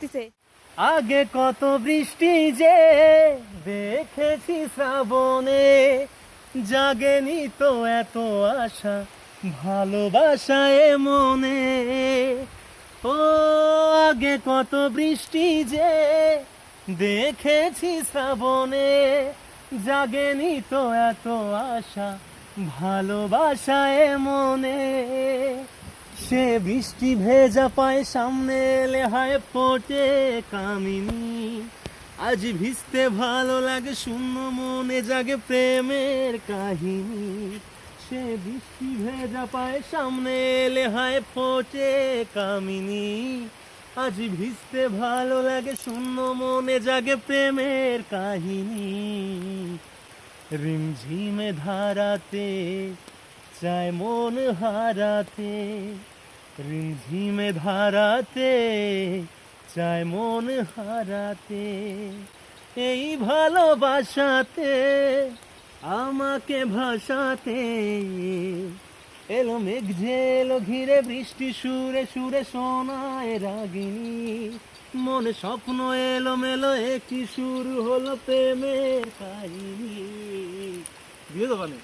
দিছে। আগে কত বৃষ্টি যে দেখেছি শ্রাবণে, জাগেনি তো এত আশা ভালোবাসায় মনে। ও আগে কত বৃষ্টি যে দেখেছি শ্রাবণে, জাগেনি তো এত আশা ভালোবাসায় মনে। সে বৃষ্টি ভেজা পায় সামনে এলে হয় ফোটে কামিনী। আজ ভিজতে ভালো লাগে শূন্য মনে জাগে প্রেমের কাহিনী। সে বৃষ্টি ভেজা পায় সামনে এলে হয় ফোটে কামিনী। আজ ভিজতে ভালো লাগে শূন্য মনে জাগে প্রেমের কাহিনী। রিমঝিমে ধারাতে চায় মন হারাতে, রিমঝিমে ধারাতে চায় মন হারাতে। এই ভালোবাসাতে আমাকে ভাসাতে এলো মেঘ এলো ঘিরে বৃষ্টি সুরে সুরে শোনায় রাগিনী। মনে স্বপ্ন এলো মেলো একই শুরু হলো প্রেমের কাহিনী। দিয়ে দেবানে